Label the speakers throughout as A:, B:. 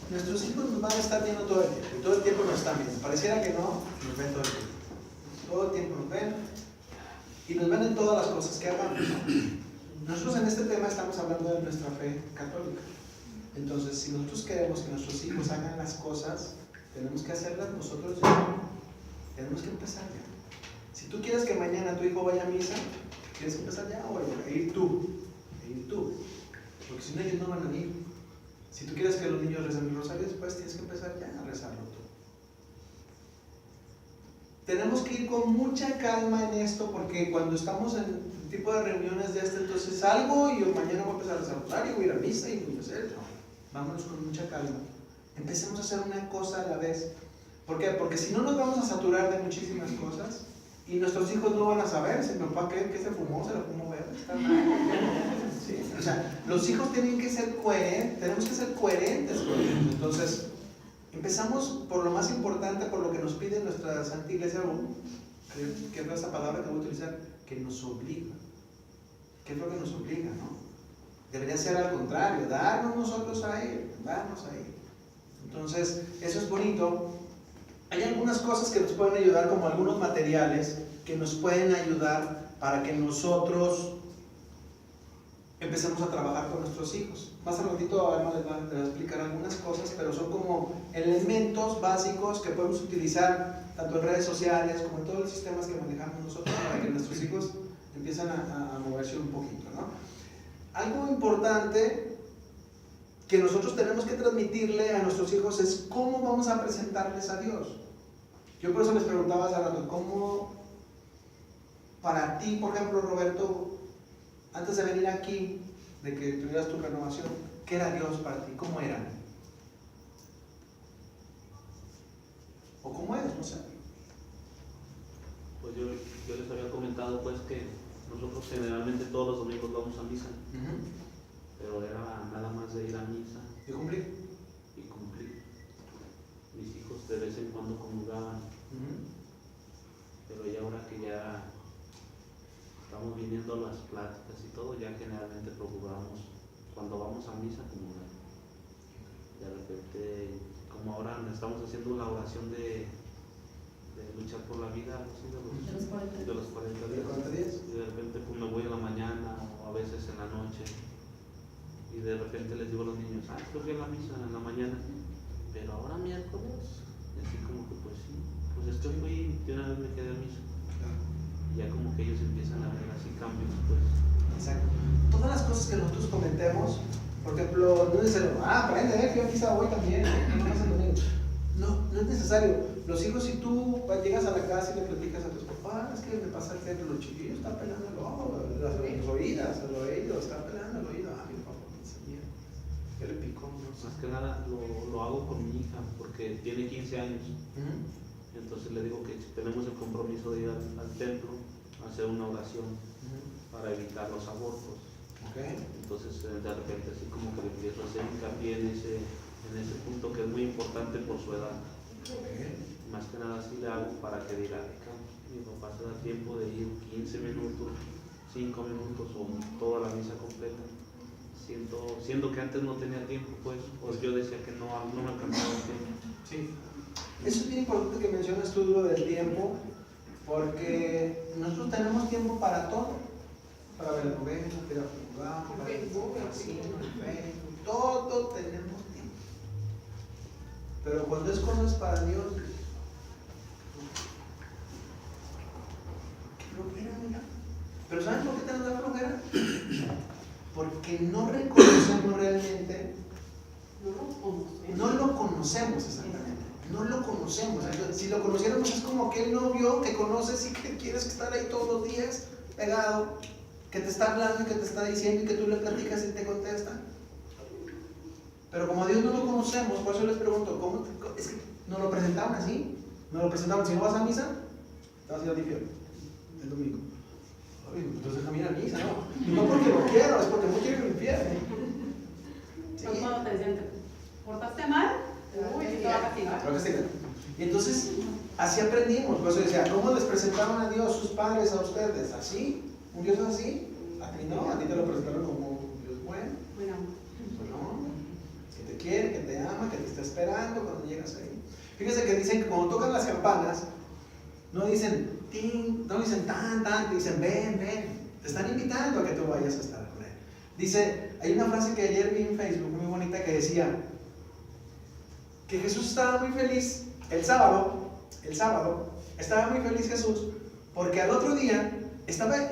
A: Nuestros hijos nos van a estar viendo todo el tiempo, y todo el tiempo nos están viendo. Pareciera que no, nos ven todo el tiempo. Todo el tiempo nos ven, y nos ven en todas las cosas que hagamos. Nosotros en este tema estamos hablando de nuestra fe católica. Entonces, si nosotros queremos que nuestros hijos hagan las cosas, tenemos que hacerlas nosotros ya. Tenemos que empezar ya. Si tú quieres que mañana tu hijo vaya a misa, tienes que empezar ya, o a ir tú. Porque si no, ellos no van a ir. Si tú quieres que los niños recen el rosario, después tienes que empezar ya a rezarlo tú. Tenemos que ir con mucha calma en esto, porque cuando estamos en tipo de reuniones de entonces salgo y yo mañana voy a empezar a rezar el rosario, voy a ir a misa y voy a hacer. No, vámonos con mucha calma. Empecemos a hacer una cosa a la vez. ¿Por qué? Porque si no nos vamos a saturar de muchísimas cosas y nuestros hijos no van a saber si mi papá ¿qué se fumó? ¿Se lo fumó verde? Está mal. Sí. O sea, los hijos tienen que ser coherentes, tenemos que ser coherentes con ellos. Entonces, empezamos por lo más importante, por lo que nos pide nuestra Santa Iglesia, que es esa palabra que voy a utilizar, que nos obliga. ¿Qué es lo que nos obliga, no? Debería ser al contrario, darnos nosotros a Él, darnos a Él. Entonces, eso es bonito. Hay algunas cosas que nos pueden ayudar, como algunos materiales que nos pueden ayudar para que nosotros empecemos a trabajar con nuestros hijos. Más al ratito además les voy a explicar algunas cosas, pero son como elementos básicos que podemos utilizar tanto en redes sociales como en todos los sistemas que manejamos nosotros para que nuestros hijos empiecen a moverse un poquito, ¿no? Algo importante que nosotros tenemos que transmitirle a nuestros hijos es cómo vamos a presentarles a Dios. Yo por eso les preguntaba hace rato, ¿cómo para ti, por ejemplo, Roberto, antes de venir aquí, de que tuvieras tu renovación, qué era Dios para ti? ¿Cómo era? ¿O cómo es? No sé.
B: Pues yo les había comentado pues que nosotros generalmente todos los domingos vamos a misa. Pero era nada más de ir a misa
A: ¿Y cumplir?
B: y cumplir. Mis hijos de vez en cuando comulgaban, pero ya ahora que ya estamos viniendo a las pláticas y todo, ya generalmente procuramos, cuando vamos a misa, comulgar. De repente, como ahora estamos haciendo la oración de luchar por la vida, algo así, de los 40 días. Y de repente pues me voy en la mañana o a veces en la noche. Y de repente les digo a los niños, yo fui a la misa en la mañana, pero ahora miércoles, y así como que pues sí, pues es que fui, de una vez me quedé a misa. Y ya como que ellos empiezan a ver así cambios, pues.
A: Exacto. Todas las cosas que nosotros cometemos, por ejemplo, no es necesario, aprende, fui a misa hoy también, no es necesario. Los hijos, si tú llegas a la casa y le platicas a tus papás, es que me pasa el centro, los chiquillos están pelando el ojo, las oídas, el oído, están pelando el oído. Mi papá me enseñó, yo le picó.
B: Más que nada lo hago con mi hija, porque tiene 15 años. Entonces le digo que tenemos el compromiso de ir al templo a hacer una oración para evitar los abortos. Entonces de repente así como que le empiezo a hacer hincapié en ese punto que es muy importante por su edad. Más que nada así le hago para que diga, mi papá se da tiempo de ir 15 minutos, 5 minutos o toda la misa completa. Siendo que antes no tenía tiempo, pues yo decía que no me alcanzaba el tiempo.
A: Sí. Eso es bien importante que mencionas tú lo del tiempo, porque nosotros tenemos tiempo para todo. Para ver el noveno, para jugar, para Facebook, todo tenemos tiempo. Pero cuando es cosas para Dios, qué flojera, mira. Pero ¿saben por qué tenemos la flojera? Porque no reconocemos realmente, no lo conocemos exactamente, no lo conocemos. Entonces, si lo conociéramos es como aquel novio que conoces y que quieres estar ahí todos los días pegado, que te está hablando y que te está diciendo y que tú le platicas y te contesta. Pero como a Dios no lo conocemos, por eso les pregunto, es que nos lo presentaron así, si no vas a misa, te vas a ir al infierno el domingo. Entonces déjame ir a misa, ¿no? Y no porque lo quiero, es porque no quiero ir al infierno.
C: Sí. Cuando te dicen, ¿portaste mal? Uy, te va a castigar.
A: va a castigar. Y entonces, así aprendimos. Por eso decía, ¿cómo les presentaron a Dios sus padres a ustedes? ¿Así? ¿Un Dios así? A ti no, a ti te lo presentaron como un Dios bueno. Bueno, que te quiere, que te ama, que te está esperando cuando llegas ahí. Fíjense que dicen que cuando tocan las campanas, no dicen tin, no dicen tan, dicen ven, ven. Te están invitando a que tú vayas a estar con él. Dice, hay una frase que ayer vi en Facebook muy bonita que decía que Jesús estaba muy feliz el sábado, estaba muy feliz Jesús porque al otro día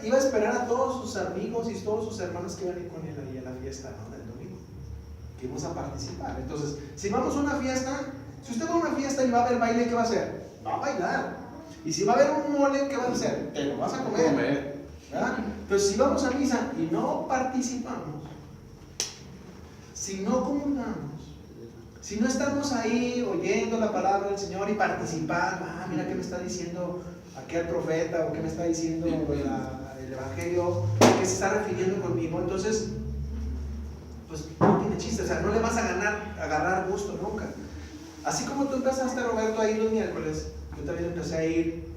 A: iba a esperar a todos sus amigos y todos sus hermanos que iban a ir con él ahí a la fiesta, ¿no? Del domingo, que íbamos a participar. Entonces, si vamos a una fiesta, si usted va a una fiesta y va a haber baile, ¿qué va a hacer? Va a bailar. Y si va a haber un mole, ¿qué vas a hacer? Te lo vas a comer. ¿Verdad? Pero si vamos a misa y no participamos, si no comulgamos, si no estamos ahí oyendo la palabra del Señor y participando, mira qué me está diciendo aquel profeta o qué me está diciendo el Evangelio, qué se está refiriendo conmigo, entonces, pues no tiene chiste, o sea, no le vas a agarrar gusto nunca. Así como tú empezaste, Roberto, a ir los miércoles, yo también empecé a ir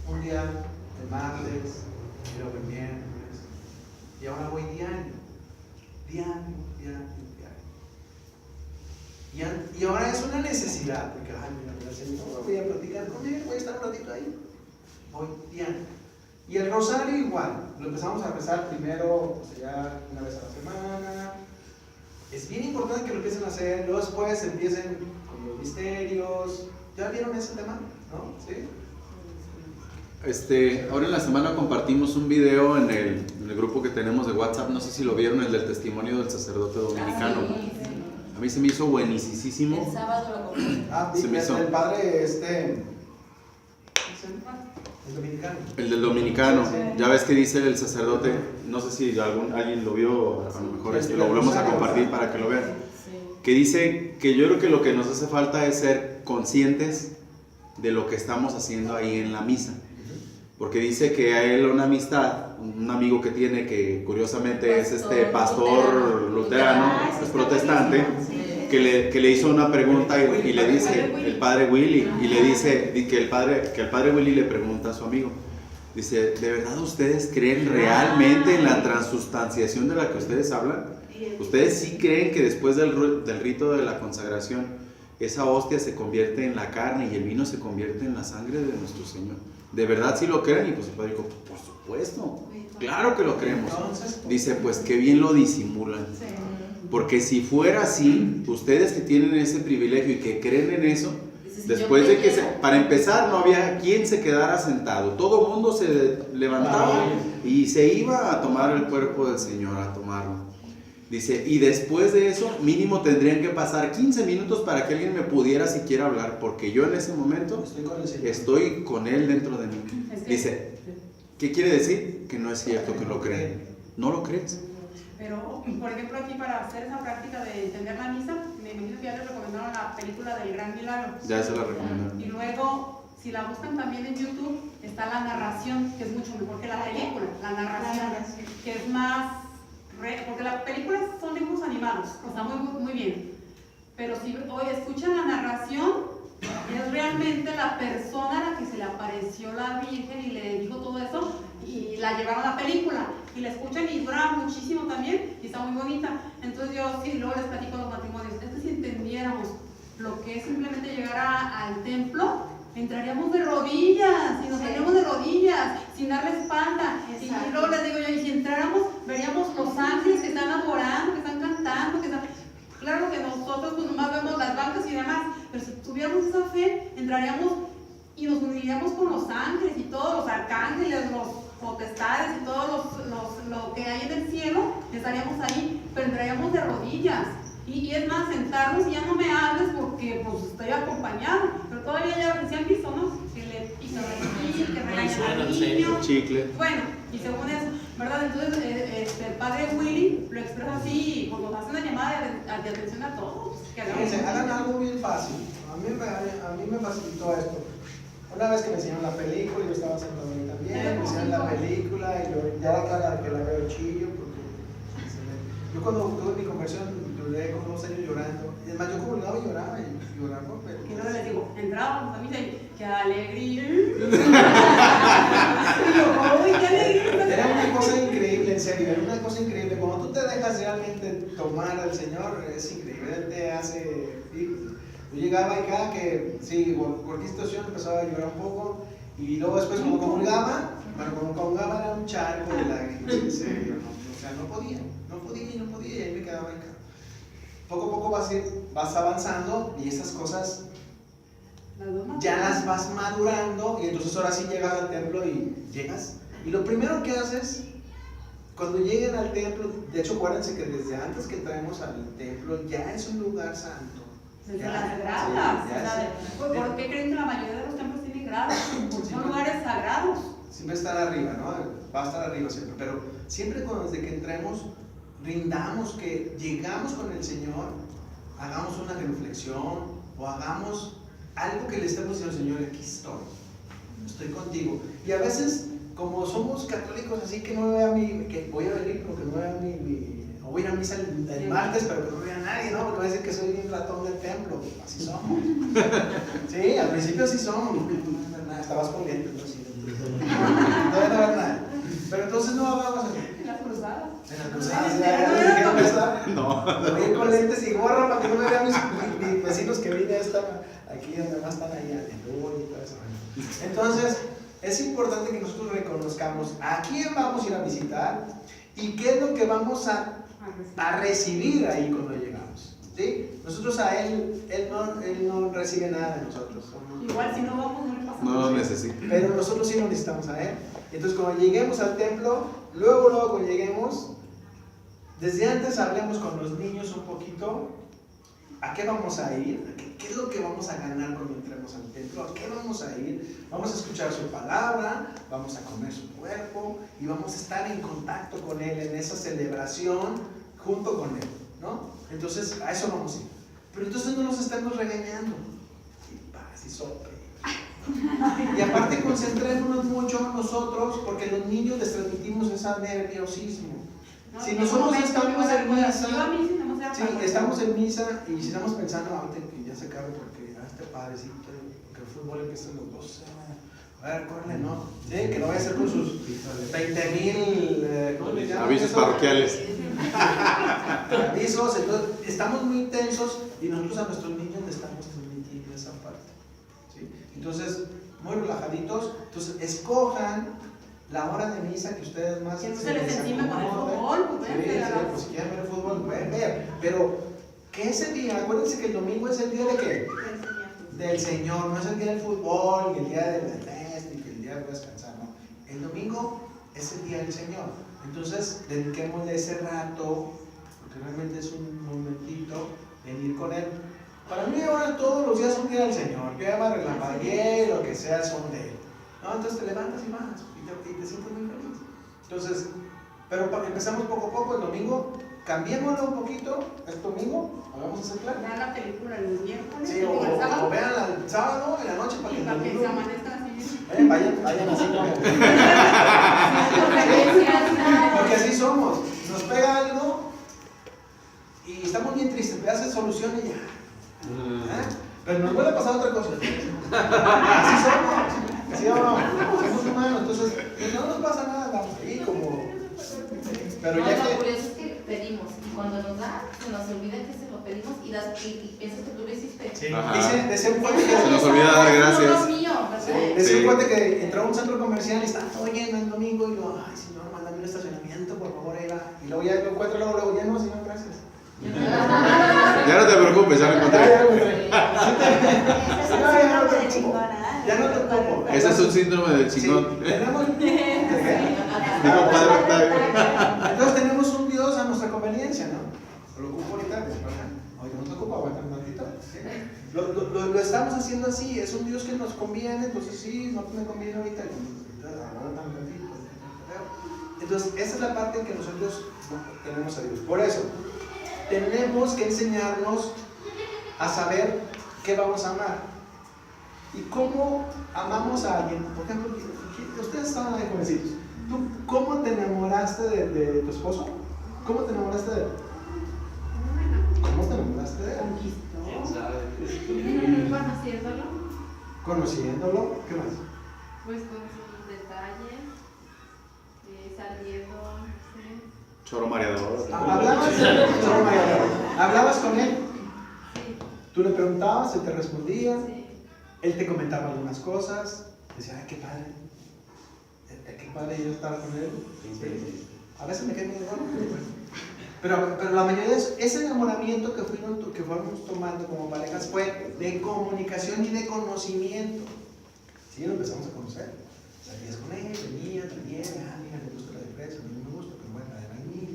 A: un día, el martes, y luego el miércoles, y ahora voy diario. Y ahora es una necesidad, porque mira, el Señor, voy a platicar con él, voy a estar un ratito ahí. Voy diario. Y el rosario igual, lo empezamos a rezar primero, pues ya una vez a la semana. Es bien importante que lo empiecen a hacer, luego después empiecen con los misterios. ¿Ya vieron ese tema? ¿No? ¿Sí?
C: Ahora en la semana compartimos un video en el grupo que tenemos de WhatsApp, no sé si lo vieron, el del testimonio del sacerdote dominicano.
D: Sí.
C: A mí se me hizo buenísimo.
D: El sábado lo compré.
A: Se me hizo. El padre el dominicano.
C: El del dominicano. Ya ves que dice el sacerdote, no sé si alguien lo vio, a lo mejor lo volvemos a compartir para que lo vean. Que dice que yo creo que lo que nos hace falta es ser conscientes de lo que estamos haciendo ahí en la misa. Porque dice que a él una amistad, un amigo que tiene que curiosamente es pastor luterano, es protestante, que le hizo una pregunta y le dice, el padre Willy, y le dice que el padre Willy le pregunta a su amigo, dice, ¿de verdad ustedes creen realmente en la transustanciación de la que ustedes hablan? ¿Ustedes sí creen que después del rito de la consagración esa hostia se convierte en la carne y el vino se convierte en la sangre de nuestro Señor? ¿De verdad sí lo creen? Y pues el padre dijo, por supuesto, claro que lo creemos. Dice, pues qué bien lo disimulan. Porque si fuera así, ustedes que tienen ese privilegio y que creen en eso, después de que para empezar no había quien se quedara sentado. Todo el mundo se levantaba y se iba a tomar el cuerpo del Señor, a tomarlo. Dice, y después de eso, mínimo tendrían que pasar 15 minutos para que alguien me pudiera siquiera hablar, porque yo en ese momento estoy con Él dentro de mí. Dice, ¿qué quiere decir? Que no es cierto que lo creen. ¿No lo crees?
E: Pero, por ejemplo, aquí para hacer esa práctica de entender la misa, me imagino que ya les recomendaron la película del Gran Milagro.
C: Ya se la recomendaron.
E: Y luego, si la buscan también en YouTube, está la narración, que es mucho mejor que la película. La narración, que es más... Porque las películas son dibujos animados, está muy bien. Pero si hoy escuchan la narración, es realmente la persona a la que se le apareció la Virgen y le dijo todo eso y la llevaron a la película. Y la escuchan y dura muchísimo también y está muy bonita. Entonces yo sí, luego les platico los matrimonios. Es que si entendiéramos lo que es simplemente llegar al templo, entraríamos de rodillas y nos saliríamos de rodillas sin darle espalda. Y luego les digo yo, y si entráramos, veríamos los ángeles que están adorando, que están cantando, que están... Claro que nosotros pues nomás vemos las bancas y demás, pero si tuviéramos esa fe, entraríamos y nos uniríamos con los ángeles y todos los arcángeles, los potestades y todo lo que hay en el cielo, estaríamos ahí, pero entraríamos de rodillas. Y es más, sentarnos y ya no me hables porque pues estoy acompañado, pero todavía ya se han visto, ¿no? Que le pican el que regañan al niño.
C: Chicle.
E: Bueno, y según eso, ¿verdad? Entonces el padre Willy lo expresa así y pues nos hace una llamada de atención a todos. Que
A: hagan algo bien fácil. A mí me facilitó esto. Una vez que me enseñaron la película, yo estaba sentado ahí también, me enseñaron la película y yo ya cada que la veo chillo porque yo cuando tuve mi conversión duré como 2 años llorando. Es más, yo comulgaba y lloraba, pero...
E: Y luego les entrábamos a misa y ¡qué alegría! Y yo, ¡ay, qué alegría!
A: Era una cosa increíble, en serio, era una cosa increíble. Cuando tú te dejas realmente tomar al Señor, es increíble. Él te hace. Yo llegaba y cada que, sí, por cualquier situación empezaba a llorar un poco. Y luego después, como comulgaba, era un charco de lágrimas, en serio. O sea, no podía. Y ahí me quedaba en casa. Poco a poco vas avanzando y esas cosas ya las vas madurando. Y entonces ahora sí llegas al templo y llegas. Y lo primero que haces, cuando lleguen al templo, de hecho acuérdense que desde antes que entremos al templo ya es un lugar santo.
E: Desde
A: Ya,
E: las gradas.
A: sí,
E: ¿Por qué creen que la mayoría de los templos tienen gradas? Porque son lugares sagrados.
A: Siempre estar arriba, ¿no? Va a estar arriba siempre. Pero siempre desde que entremos, rindamos, que llegamos con el Señor, hagamos una reflexión o hagamos algo que le estemos diciendo al Señor, aquí estoy contigo. Y a veces, como somos católicos, así que no me vea que voy a venir, pero que no vea o voy a ir a misa el martes, pero que no vea a nadie, ¿no? Porque voy a decir que soy bien ratón del templo, así somos. Sí, al principio así somos, estabas corriendo, ¿no? Sí, no debe haber nada. Pero entonces no hagamos así.
E: En las cruzadas.
A: En las cruzadas, ya dijeron empezar. No. Voy a ir con lentes y gorra para que no me vean mis vecinos que vine aquí donde más están ahí, aleluya y todo eso. Entonces, es importante que nosotros reconozcamos a quién vamos a ir a visitar y qué es lo que vamos a recibir ahí cuando llegamos. ¿Sí? Nosotros a él no recibe nada de nosotros.
E: Igual si no vamos, no le pasamos.
C: No lo necesito.
A: Pero nosotros sí lo necesitamos a él. Entonces cuando lleguemos al templo, luego cuando lleguemos, desde antes hablemos con los niños un poquito. ¿A qué vamos a ir? ¿Qué es lo que vamos a ganar cuando entremos al templo? ¿A qué vamos a ir? Vamos a escuchar su palabra, vamos a comer su cuerpo y vamos a estar en contacto con él en esa celebración junto con él, ¿no? Entonces a eso vamos a ir. Pero entonces no nos estemos regañando. Y paz y sope. Y aparte concentrémonos mucho nosotros porque los niños les transmitimos ese nerviosismo. Si nosotros estamos en misa, sí, estamos en misa y si estamos pensando, ahorita que ya se acabe porque a este padrecito, que el fútbol empieza a los 12, a ver, córrele, ¿no? Sí, que no vaya a ser con sus 20,000
C: avisos parroquiales.
A: Avisos, entonces estamos muy tensos y nosotros a nuestros niños les estamos transmitiendo esa parte. ¿Sí? Entonces, muy relajaditos, entonces escojan la hora de misa que ustedes más
E: que no se les encima con el fútbol,
A: pues si quieren ver el fútbol, pueden ver, pero que ese día, acuérdense que el domingo es el día de ¿qué? Del Señor, no es el día del fútbol, ni el día del fest, ni que el día de descansar, no. El domingo es el día del Señor, entonces dediquémosle ese rato, porque realmente es un momentito en ir con Él. Para mí ahora todos los días son día del Señor, que llama relampaguee, lo que sea, son de Él. ¿No? Entonces te levantas y vas. Y te sientes muy feliz. Entonces, pero empezamos poco a poco el domingo, cambiémoslo un poquito, el domingo, hagamos ese plan.
E: Vean la película el miércoles,
A: sí, o vean el sábado en la noche para que el domingo
E: se amanezcan así.
A: Vayan así como. Porque así somos. Nos pega algo y estamos bien tristes, pero hace solución y ya. Pero nos vuelve a pasar otra cosa. Así somos. ¿Sí o no? Somos humanos, entonces no nos pasa nada, vamos ahí como. Pero
D: no,
A: ya
D: lo
A: que.
D: curioso es que pedimos y cuando nos da, se nos olvida que se lo pedimos y piensas que tú lo hiciste.
A: Sí.
C: Ajá.
A: Dice un cuate
C: Se nos
A: que.
C: olvida dar gracias.
D: Es mío, ¿verdad?
A: Dice un
C: Sí.
A: cuate que entró a un centro comercial y estaba todo lleno el domingo y lo, ay señor, mándame un estacionamiento, por favor, ahí va. Y luego ya lo encuentro, luego ya no, señor, gracias.
C: Ya no te preocupes, ya lo encontré.
A: Ya no te ocupo.
C: Ese es un síndrome del chingón.
A: Sí, tenemos.
C: Digo, Padre Octavio.
A: Entonces tenemos un Dios a nuestra conveniencia, ¿no? Lo ocupo ahorita, pues, oye, no te ocupo, aguanta un ratito. ¿Sí? Lo estamos haciendo así, es un Dios que nos conviene, entonces sí, no me conviene ahorita, aguanta un ratito. Entonces, esa es la parte en que nosotros tenemos a Dios. Por eso, tenemos que enseñarnos a saber qué vamos a amar. ¿Y cómo amamos a alguien? Por ejemplo, ustedes estaban ahí jovencitos. ¿Tú cómo te enamoraste de tu esposo? ¿Cómo te enamoraste de él? ¿Cómo te enamoraste de él?
B: ¿Quién sabe?
D: Conociéndolo.
A: Conociéndolo, ¿qué más?
D: Pues con sus detalles, saliendo, sí.
C: Choro mareador.
A: ¿Hablabas con él?
D: Sí,
A: Tú le preguntabas, él te respondía,
D: sí.
A: él te comentaba algunas cosas, decía, ay, qué padre yo estar con él.
B: Sí.
A: A veces me quedé medio gordo, pero la mayoría de ese enamoramiento que fuimos tomando como parejas fue de comunicación y de conocimiento. Sí, lo empezamos a conocer. Salías con él, venía, traía, mira, me gusta la de fresa, a mí no me gusta, pero bueno, la de vainilla.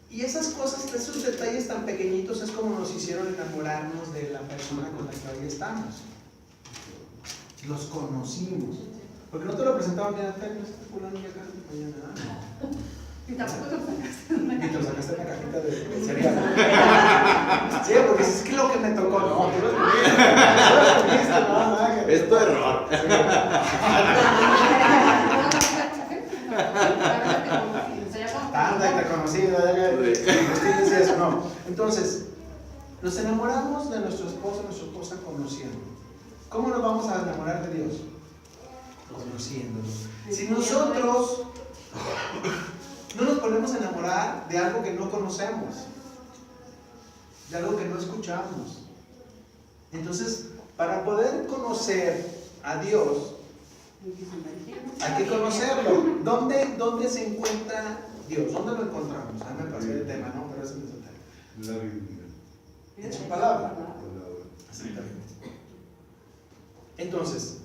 A: Y esas cosas, esos detalles tan pequeñitos es como nos hicieron enamorarnos de la persona con la que hoy estamos. Los conocimos. Porque no te lo presentaban bien a ti, no está fulano y acá, mañana.
E: Y tampoco te lo sacaste.
A: Y te lo sacaste en la cajita de cereal. Sí, porque es que lo que me tocó, no, tú lo escogiste, no, nada que.
C: Es tu error.
A: Anda, y te conocí, ¿no? Eso, no. Entonces, nos enamoramos de nuestra esposa conociendo. ¿Cómo nos vamos a enamorar de Dios? Conociéndolo. Si nosotros no nos ponemos a enamorar de algo que no conocemos, de algo que no escuchamos, entonces, para poder conocer a Dios, hay que conocerlo. ¿Dónde se encuentra Dios? ¿Dónde lo encontramos? A mí me pasó el tema, ¿no? Pero ese no es el tema.
F: La Biblia.
A: En su palabra.
F: Palabra.
A: Exactamente. Entonces,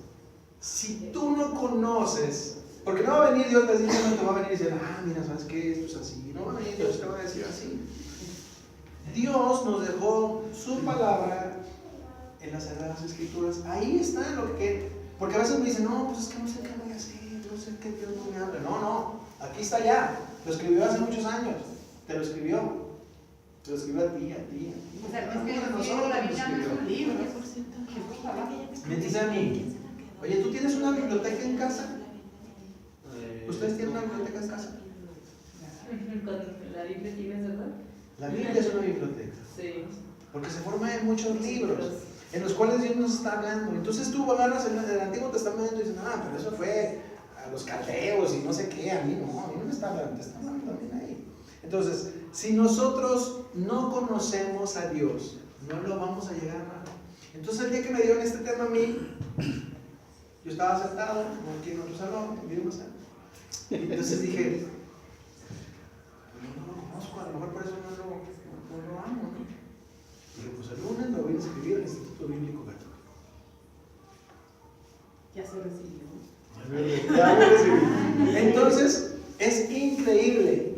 A: si tú no conoces, porque no va a venir Dios diciendo, te va a venir diciendo, mira, ¿sabes qué? Esto es así. No va a venir Dios, te va a decir así. Dios nos dejó su palabra en las Sagradas Escrituras. Ahí está lo que. Porque a veces me dicen, no, pues es que no sé qué voy a hacer, no sé qué Dios no me habla. No, aquí está ya. Lo escribió hace muchos años. Te lo escribió. Te lo escribió a ti.
E: O sea, es que la Biblia no es un libro.
A: Me dice a mí, oye, ¿tú tienes una biblioteca en casa? ¿Ustedes tienen una biblioteca en casa?
D: Con la Biblia tienes, ¿verdad?
A: La Biblia es una biblioteca.
D: Sí.
A: Porque se forma en muchos libros en los cuales Dios nos está hablando. Entonces tú agarras el Antiguo Testamento y dices, pero eso fue a los caldeos y no sé qué, a mí no me está hablando, te está hablando también ahí. Entonces, si nosotros no conocemos a Dios, no lo vamos a llegar a amar. Entonces el día que me dieron este tema a mí, yo estaba sentado aquí en otro salón, y entonces dije, no lo conozco, a lo mejor por eso no lo amo, ¿no? Dije, pues el lunes lo voy a inscribir al Instituto Bíblico Católico.
E: Ya se recibió.
A: Ya lo recibí. Entonces, es increíble,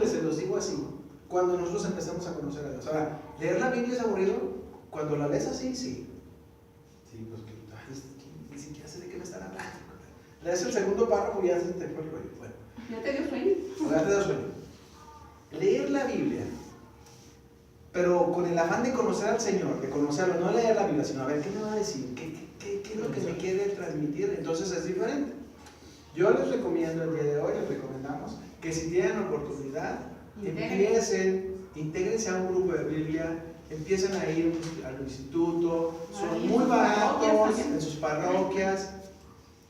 A: se los digo así, cuando nosotros empezamos a conocer a Dios. Ahora, leer la Biblia es aburrido, cuando la lees así, sí. Sí, pues que ni siquiera sé de qué me están hablando. Lees el segundo párrafo y ya se te fue el rollo. Bueno,
E: ¿Ya te dio sueño?
A: ya te da sueño. Leer la Biblia, pero con el afán de conocer al Señor, de conocerlo, no leer la Biblia, sino a ver qué me va a decir, qué es lo que me quiere transmitir, entonces es diferente. Yo les recomiendo el día de hoy, les recomendamos que si tienen oportunidad, intégrense a un grupo de Biblia, empiecen a ir al instituto, son muy baratos en sus parroquias,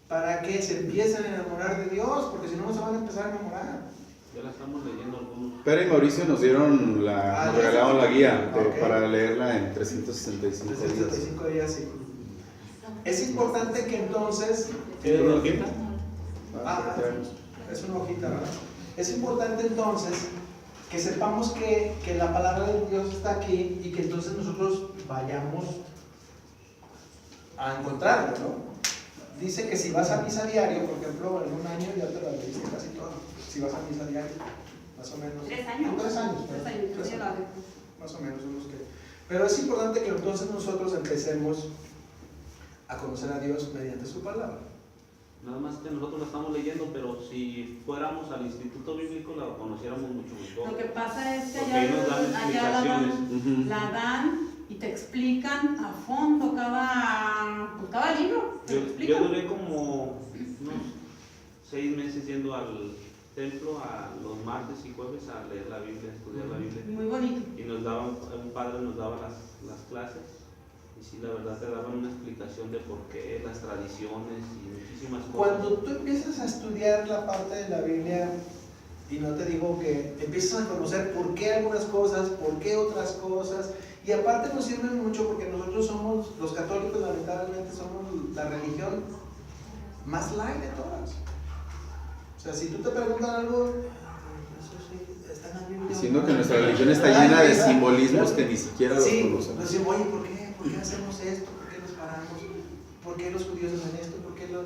A: para que se empiecen a enamorar de Dios, porque si no, no se van a empezar a enamorar.
B: Ya la estamos leyendo algunos.
C: Pera y Mauricio nos regalaron la guía
A: Ok.
C: para leerla en 365 días.
A: 365 días, sí. Es importante que entonces...
B: ¿Tienes una hojita?
A: Es una hojita, ¿verdad? Es importante entonces que sepamos que la palabra de Dios está aquí y que entonces nosotros vayamos a encontrarlo, ¿no? Dice que si vas a misa diario, por ejemplo, en un año ya te la leíste casi todo. Si vas a misa diario, más o menos.
E: 3 años.
A: En 3 años.
E: 3 años, yo ya la dejo.
A: Más o menos son los que. Pero es importante que entonces nosotros empecemos a conocer a Dios mediante su palabra.
B: Nada más que nosotros la estamos leyendo, pero si fuéramos al Instituto Bíblico la conociéramos mucho mejor.
E: Lo que pasa es que
B: Porque ahí nos dan explicaciones.
E: la dan y te explican a fondo cada libro. Te lo
B: Yo
E: explican.
B: duré como unos 6 meses yendo al templo a los martes y jueves a leer la Biblia, a estudiar la Biblia.
E: Muy bonito.
B: Y un padre nos daba las clases Y sí, la verdad te daban una explicación de por qué, las tradiciones y muchísimas cosas.
A: Cuando tú empiezas a estudiar la parte de la Biblia, y no te digo que empiezas a conocer por qué algunas cosas, por qué otras cosas, y aparte nos sirve mucho porque nosotros somos, los católicos lamentablemente somos la religión más light de todas. O sea, si tú te preguntas algo, eso sí, está en la Biblia.
C: Diciendo que nuestra religión está llena de simbolismos que ni siquiera los
A: Sí,
C: conocemos.
A: nos decimos, oye, ¿por qué? ¿Por qué hacemos esto? ¿Por qué nos paramos? ¿Por qué los judíos hacen esto? ¿Por qué los...?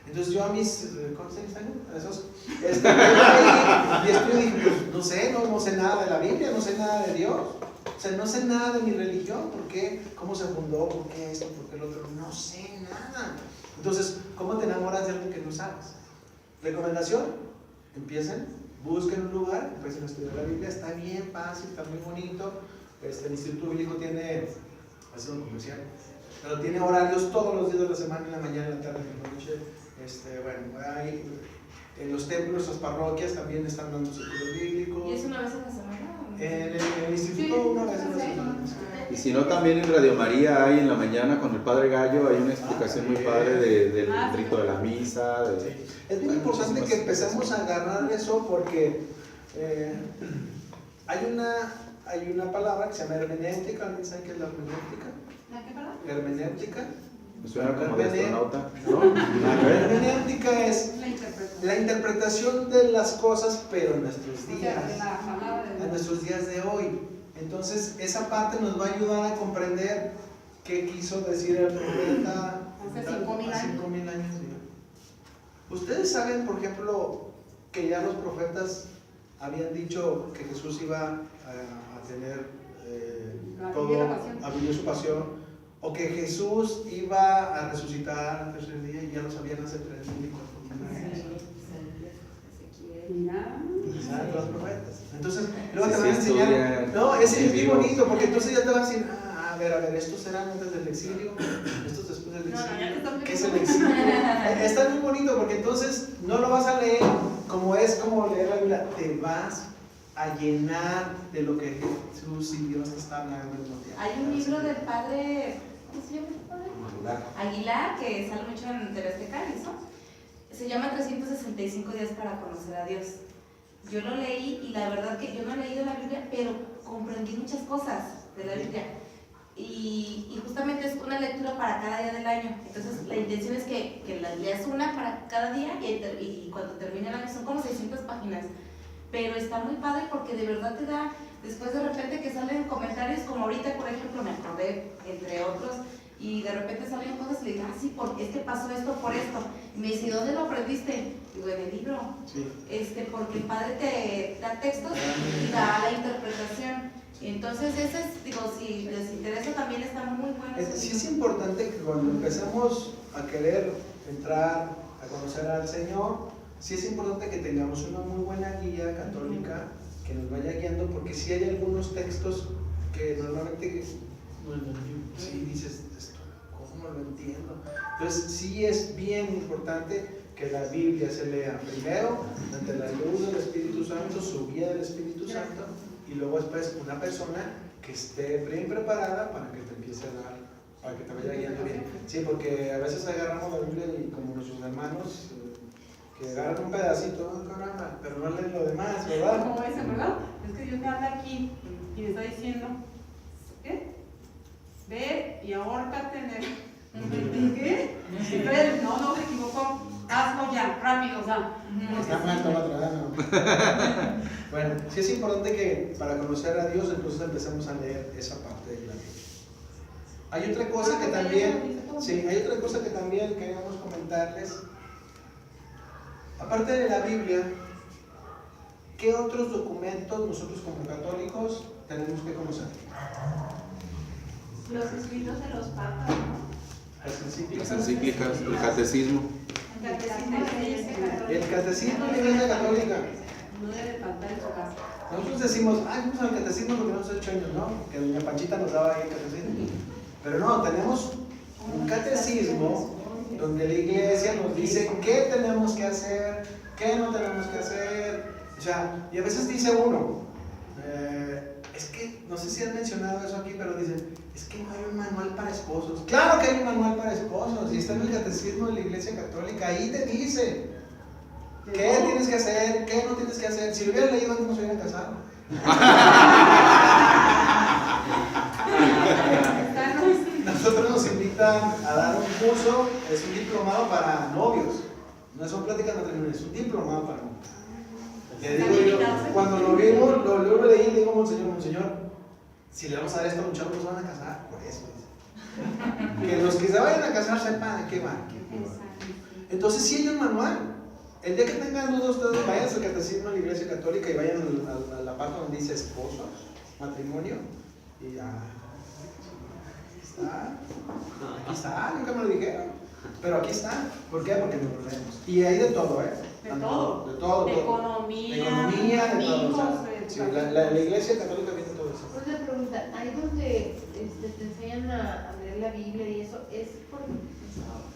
A: Entonces yo a mis, ¿cuántos años? A esos, y estudio y dije, pues no sé, no sé nada de la Biblia, no sé nada de Dios. O sea, no sé nada de mi religión, ¿por qué? ¿Cómo se fundó? ¿Por qué esto? ¿Por qué lo otro? No sé nada. Entonces, ¿cómo te enamoras de algo que no sabes? Recomendación, empiecen, busquen un lugar, empiecen a estudiar la Biblia, está bien fácil, está muy bonito. El Instituto Bíblico tiene, hace un comercial, pero tiene horarios todos los días de la semana, en la mañana, en la tarde, en la noche. Bueno, hay, en los templos, las parroquias también están dando círculos bíblicos.
D: ¿Y es una vez a la semana?
A: En el instituto una vez a la semana.
C: Y si no, también en Radio María hay en la mañana con el Padre Gallo, hay una explicación muy padre del rito de la misa.
A: Sí. Es muy importante que empecemos a agarrar eso porque hay una palabra que se llama hermenéutica. ¿Alguien sabe qué es la hermenéutica?
E: ¿La qué palabra?
A: Hermenéutica.
C: Me suena como de astronauta. ¿No?
A: La hermenéutica es
E: La interpretación.
A: la interpretación de las cosas, pero en nuestros
E: O sea,
A: días.
E: de la palabra de
A: A
E: Dios.
A: nuestros días de hoy. Entonces, esa parte nos va a ayudar a comprender qué quiso decir el profeta
E: Hace 5,000 años.
A: 5,000 años. ¿Sí? Ustedes saben, por ejemplo, que ya los profetas habían dicho que Jesús iba a tener a vivir su pasión, o que Jesús iba a resucitar al tercer día y ya lo sabían hace 3,000 y 4,000 años.
E: Mira.
A: ¿Saben los profetas? Entonces, luego te
C: Sí,
A: van a enseñar.
C: estudian
A: No, es muy
C: vivos.
A: bonito, porque entonces ya te van a decir, a ver, estos eran antes del exilio, estos después del
E: No, ya te
A: exilio.
E: estás
A: ¿Qué es el exilio? Está muy bonito, porque entonces no lo vas a leer como leer la Biblia, te vas a llenar de lo que Jesús y Dios te están hablando al mismo tiempo.
D: Hay un libro del padre, ¿cómo se llama el padre? Aguilar, que sale mucho en TV Azteca, ¿no? Se llama 365 días para conocer a Dios. Yo lo leí y la verdad que yo no he leído la Biblia, pero comprendí muchas cosas de la Biblia. Y justamente es una lectura para cada día del año. Entonces la intención es que la leas una para cada día y cuando termine el año son como 600 páginas. Pero está muy padre porque de verdad te da, después de repente que salen comentarios como ahorita, por ejemplo, me acordé, entre otros, y de repente salen cosas y le digo, sí, es que pasó esto por esto. Y me dice, ¿dónde lo aprendiste? Digo, en el libro.
A: Sí.
D: Porque el padre te da textos y da la interpretación. Entonces, ese es, si les interesa también está muy bueno.
A: Sí es importante que cuando empecemos a querer entrar a conocer al Señor, sí es importante que tengamos una muy buena guía católica que nos vaya guiando, porque sí hay algunos textos que normalmente sí dices, esto, ¿cómo lo entiendo? Entonces sí es bien importante que la Biblia se lea primero ante la luz del Espíritu Santo, su guía del Espíritu Santo, y luego después una persona que esté bien preparada para que te empiece a dar, para que te vaya guiando bien. Sí, porque a veces agarramos la Biblia y como nuestros hermanos que agarran un pedacito, caramba, pero no leen lo demás, ¿verdad?
E: Como dicen, ¿verdad? Es que Dios me habla aquí y me está diciendo, ¿qué? Ve y ahórcate en el... ¿Qué? Entonces, no, se equivocó. Hazlo ya, rápido, o sea.
A: Está mal, toma otra, no. Bueno, sí es importante que para conocer a Dios entonces empecemos a leer esa parte de la Biblia. Hay otra cosa que también, queríamos comentarles. Aparte de la Biblia, ¿qué otros documentos nosotros como católicos tenemos que conocer?
F: Los escritos de los papas, ¿no?
C: Las encíclicas, el catecismo.
A: El catecismo de la Iglesia Católica.
E: No debe faltar en su casa.
A: Nosotros decimos, vamos al catecismo porque no hemos hecho años, ¿no? Que doña Panchita nos daba ahí el catecismo. Pero no, tenemos un catecismo donde la iglesia nos dice qué tenemos que hacer, qué no tenemos que hacer. O sea, y a veces dice uno, es que no sé si han mencionado eso aquí, pero dicen, Es que no hay un manual para esposos. Claro que hay un manual para esposos. Y está en el catecismo de la Iglesia Católica. Ahí te dice qué tienes que hacer, qué no tienes que hacer. Si lo hubieras leído antes, no se hubieran casado. Nosotros nos invitan a dar un curso, es un diplomado para novios. No son pláticas matrimoniales, es un diplomado para novios. Le digo yo, cuando lo vimos, lo leí y le digo, Monseñor, si le vamos a dar esto a un chavo, no se van a casar, por eso. Que los que se vayan a casar sepan a qué van. Entonces sí hay un manual. El día que tengan dudas ustedes vayan al catecismo de la Iglesia Católica y vayan a la parte donde dice esposo, matrimonio, y ya. Aquí está, nunca me lo dijeron. Pero aquí está. ¿Por qué? Porque nos lo leemos. Y hay de todo, ¿eh?
E: De todo.
A: De todo.
E: De economía,
A: de
E: amigos,
A: todo. O sea, sí, la Iglesia Católica viene todo eso.
F: Una pregunta, ahí donde te enseñan a leer la Biblia y eso, ¿es por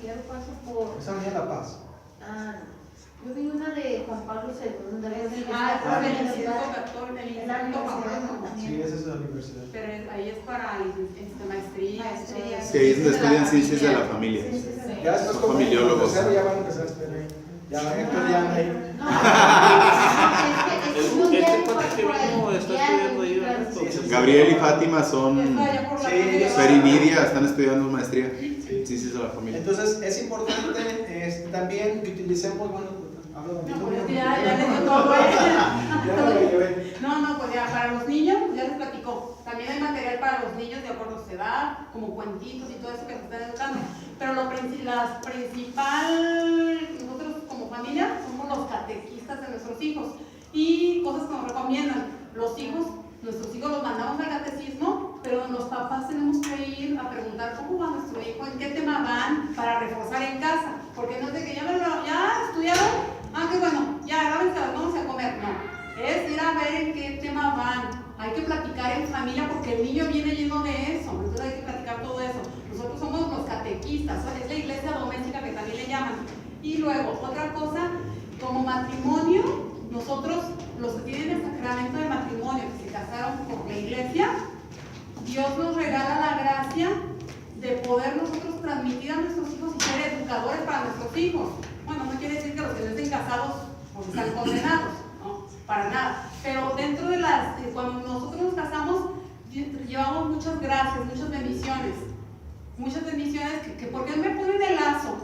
F: claro paso por...?
A: Esa venía La Paz.
F: Ah, yo vi una de Juan Pablo II, una vez de
E: el Instituto
A: Sí, esa es la universidad.
E: Pero ahí es para maestría.
C: Sí, ahí es donde estudian ciencias de la familia.
A: Ya después
C: Son
A: como
C: familiólogos.
A: ya van a empezar a estudiar ahí. Ya Héctor ya anda ahí.
B: Este cuate que vino está estudiando ahí, ¿verdad?
C: Gabriel y Fátima son
A: Sí,
C: Fer y Nidia, están estudiando maestría. Ciencias de la familia.
A: Entonces es importante también que utilicemos, bueno, hablo de
E: No, pues ya le dio todo.
A: Ya lo llevé.
E: No, pues ya para los niños, ya les platicó. También hay material para los niños de acuerdo a su edad, como cuentitos y todo eso que se están educando. Pero la principal, nosotros como familia, somos los catequistas de nuestros hijos. Y cosas que nos recomiendan. Nuestros hijos los mandamos al catecismo, pero los papás tenemos que ir a preguntar cómo va nuestro hijo, en qué tema van, para reforzar en casa. Porque no es de que ya estudiaron, qué bueno, ya agárrense las manos a comer. No, es ir a ver en qué tema van. Hay que platicar en familia porque el niño viene lleno de eso. Entonces hay que platicar todo eso. Nosotros somos los catequistas, es la iglesia doméstica que también le llaman. Y luego, otra cosa, como matrimonio, nosotros, los que tienen el sacramento de matrimonio, que se casaron por la iglesia, Dios nos regala la gracia de poder nosotros transmitir a nuestros hijos y ser educadores para nuestros hijos. Bueno, no quiere decir que los que no estén casados pues están condenados, no, para nada. Pero dentro de cuando nosotros nos casamos, llevamos muchas gracias, muchas bendiciones. Muchas bendiciones que ¿por qué me ponen el lazo?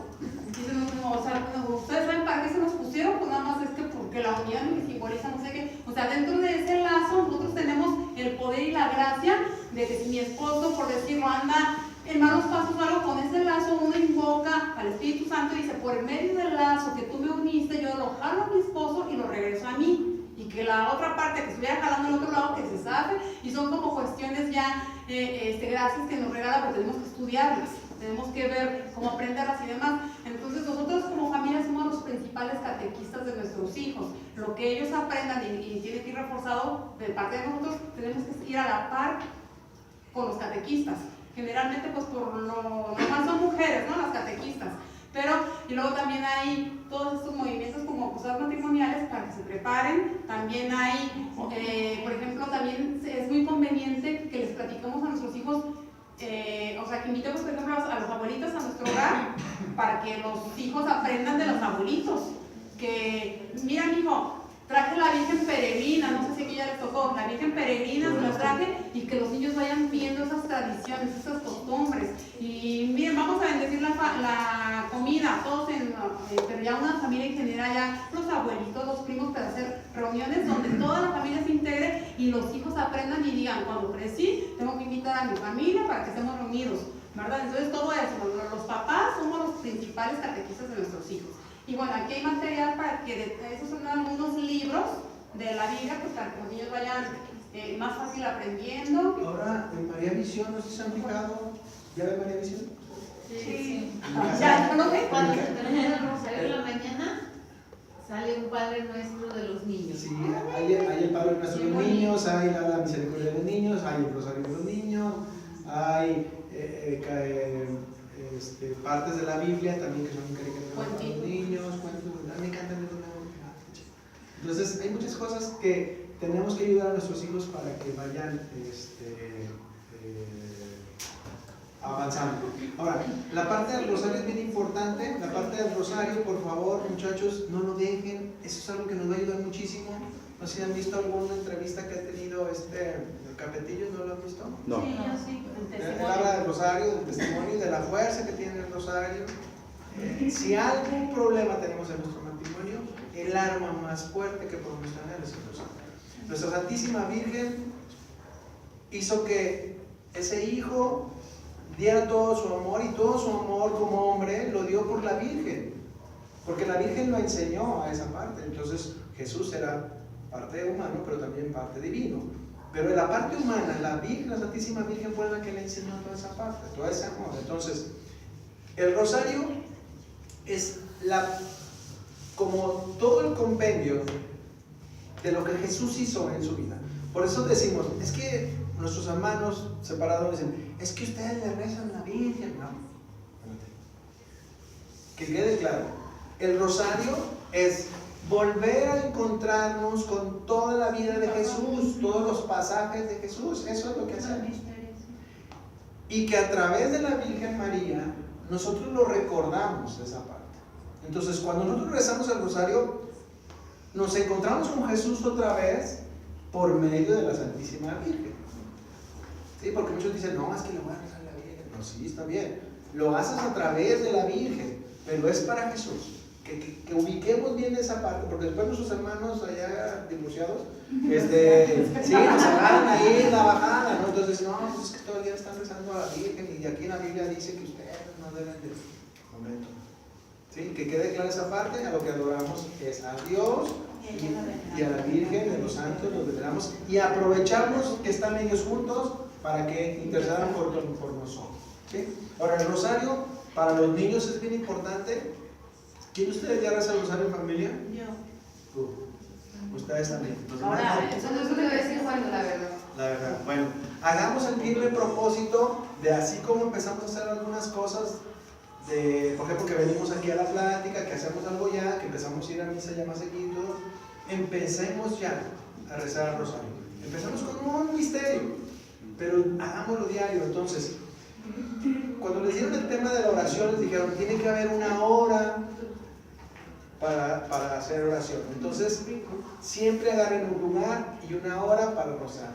E: Dicen, o sea, ustedes saben para qué se nos pusieron, pues nada más es que porque la unión me simboliza no sé qué. O sea, dentro de ese lazo nosotros tenemos el poder y la gracia de que si mi esposo, por decirlo, anda en malos pasos o algo, con ese lazo uno invoca al Espíritu Santo y dice, por el medio del lazo que tú me uniste, yo lo jalo a mi esposo y lo regreso a mí. Y que la otra parte que estuviera jalando al otro lado, que se sabe, y son como cuestiones ya, gracias que nos regala, pero tenemos que estudiarlas. Tenemos que ver cómo aprenderlas y demás. Entonces nosotros como familia somos los principales catequistas de nuestros hijos. Lo que ellos aprendan y tiene que ir reforzado de parte de nosotros, tenemos que ir a la par con los catequistas. Generalmente pues por lo normal son mujeres, ¿no? Las catequistas. Pero, y luego también hay todos estos movimientos como posadas matrimoniales para que se preparen. También hay, por ejemplo, también es muy conveniente que les platiquemos a nuestros hijos. O sea, que invitemos, por ejemplo, a los abuelitos a nuestro hogar para que los hijos aprendan de los abuelitos. Que, mira, mijo, traje la Virgen Peregrina, no sé si aquí ya les tocó, la Virgen Peregrina se la traje y que los niños vayan viendo esas tradiciones, esas costumbres. Y miren, vamos a bendecir la comida, todos pero ya una familia en general, ya los abuelitos, los primos, para hacer reuniones donde toda la familia se integre y los hijos aprendan y digan, cuando crecí, tengo que invitar a mi familia para que estemos reunidos, ¿verdad? Entonces todo eso, los papás somos los principales catequistas de nuestros hijos. Y bueno, aquí hay material para que, esos son algunos libros de la Biblia, pues para que los niños vayan más fácil aprendiendo.
A: Ahora, en María Visión, no sé si se han fijado, ¿ya ven María Visión?
F: Sí.
E: ¿Ya lo ven?
F: Cuando se termina el rosario en la mañana, sale un Padre Nuestro de los niños.
A: Sí, hay el Padre Nuestro de los niños, hay la Misericordia de los niños, hay el Rosario de los niños, hay partes de la Biblia también que son caricaturas para los niños, cuentos, me encantan los nuevos. Entonces hay muchas cosas que tenemos que ayudar a nuestros hijos para que vayan avanzando. Ahora, la parte del rosario es bien importante. La parte del rosario, por favor, muchachos, no lo dejen. Eso es algo que nos va a ayudar muchísimo. No sé si han visto alguna entrevista que ha tenido el Capetillo, ¿no lo han visto?
C: No.
E: Sí, yo sí, el
A: Él
E: testimonio.
A: habla del rosario, del testimonio y de la fuerza que tiene el rosario. Si algún problema tenemos en nuestro matrimonio, el arma más fuerte que podemos tener es el rosario. Nuestra Santísima Virgen hizo que ese hijo diera todo su amor, y todo su amor como hombre lo dio por la Virgen, porque la Virgen lo enseñó a esa parte. Entonces Jesús era parte humano, pero también parte divino. Pero en la parte humana, la Virgen, la Santísima Virgen fue la que le enseñó toda esa parte, todo ese amor. Entonces, el rosario es como todo el compendio de lo que Jesús hizo en su vida. Por eso decimos, es que nuestros hermanos separados dicen, es que ustedes le rezan a la Virgen. No, que quede claro, el rosario es volver a encontrarnos con toda la vida de Jesús, todos los pasajes de Jesús. Eso es lo que hacemos. Y que a través de la Virgen María nosotros lo recordamos, esa parte. Entonces, cuando nosotros rezamos el rosario, nos encontramos con Jesús otra vez por medio de la Santísima Virgen. ¿Sí? Porque muchos dicen, no, es que le voy a rezar a la Virgen. No, sí, está bien. Lo haces a través de la Virgen, pero es para Jesús. Que ubiquemos bien esa parte, porque después nuestros hermanos allá divorciados, sí, nos agarran ahí la bajada, ¿no? Entonces, no, pues es que todo el día están rezando a la Virgen, y aquí en la Biblia dice que ustedes no deben de... Momento. ¿Sí? Que quede clara esa parte. A lo que adoramos es a Dios y a la Virgen, de los santos, los veneramos, y aprovechamos que están ellos juntos para que intercedan por nosotros. ¿Sí? Ahora, el rosario para los niños es bien importante. ¿Quién de ustedes ya reza el rosario en familia?
E: Yo.
A: Ustedes también.
E: Ahora,
F: Eso no es lo que voy a decir cuando, la verdad.
A: La verdad. Bueno, hagamos el firme propósito de, así como empezamos a hacer algunas cosas, por ejemplo, que venimos aquí a la plática, que hacemos algo ya, que empezamos a ir a misa ya más seguido, empecemos ya a rezar el rosario. Empezamos con un misterio, pero hagámoslo diario. Entonces, cuando les dieron el tema de la oración, les dijeron, tiene que haber una hora para hacer oración. Entonces, siempre agarren un lugar y una hora para rezar.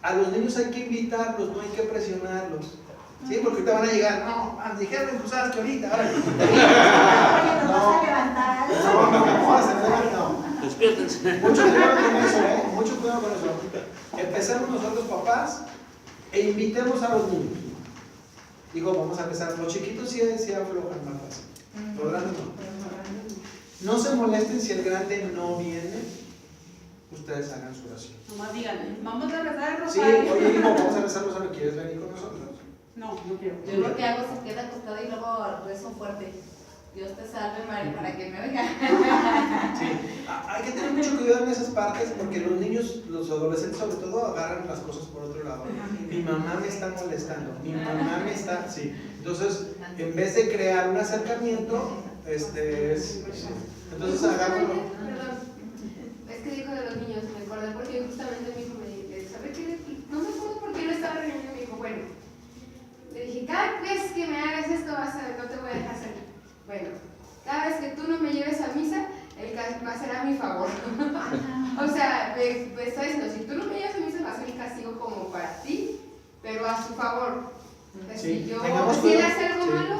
A: A los niños hay que invitarlos, no hay que presionarlos. ¿Sí? Porque ahorita van a llegar, no, dijeron en cruzadas que ahorita, ahora. No.
B: Despiértense.
A: Mucho cuidado con eso, mucho cuidado con eso. Empecemos nosotros, papás, e invitemos a los niños. Digo, vamos a empezar. Los chiquitos sí aflojan más fácil. Los grandes no. No se molesten si el grande no viene. Ustedes hagan su oración.
E: Nomás díganle, vamos a rezar el
A: Sí,
E: rosario.
A: oye, hijo, vamos a rezar el rosario. ¿Quieres venir con nosotros?
E: No quiero.
D: Yo lo que hago es que queda acostado y luego rezo fuerte. Dios te salve María, para que me oiga.
A: Sí, hay que tener mucho cuidado en esas partes, porque los niños, los adolescentes sobre todo, agarran las cosas por otro lado. Mi mamá me está molestando, mi mamá me está... Sí. Entonces, en vez de crear un acercamiento, entonces hagámoslo.
F: Perdón, es que dijo de los niños, me acordé porque justamente mi hijo me dijo, ¿sabe qué? No me acuerdo por qué yo estaba reuniendo, me dijo, bueno, le dije, cada vez que me hagas esto no te voy a dejar salir. Bueno, cada vez que tú no me lleves a misa, va a ser a mi favor. O sea, me está diciendo, si tú no me llevas a misa, va a ser un castigo como para ti, pero a su favor. Entonces,
A: Sí,
F: si yo
A: tengamos
F: decidiera
A: cuidado.
F: hacer algo
A: Sí.
F: malo,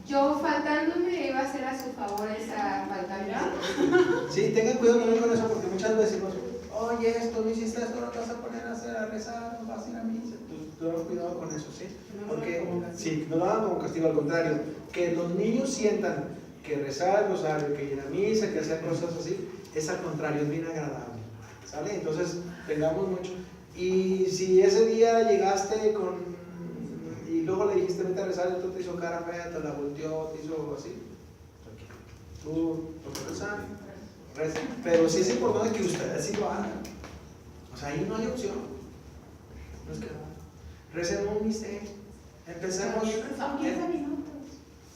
F: yo faltándome iba a ser a su favor esa faltando.
A: Sí, tengan cuidado también con eso, porque muchas veces decimos, oye, esto, no hiciste esto, no te vas a poner a rezar, no vas a ir a misa. Tengan cuidado con eso, ¿sí? Porque, sí, no lo hagan como castigo, al contrario, que los niños sientan que rezar el rosario, que ir a misa, que hacer cosas así, es al contrario, es bien agradable, ¿sale? Entonces, tengamos mucho. Y si ese día llegaste y luego le dijiste vete a rezar, y tú te hizo cara fea, te la volteó, te hizo así, tú rezar, reza. Pero sí es importante que ustedes sí lo hagan. O sea, ahí no hay opción. No es que recen un misterio. Empecemos.
E: Son 15 minutos.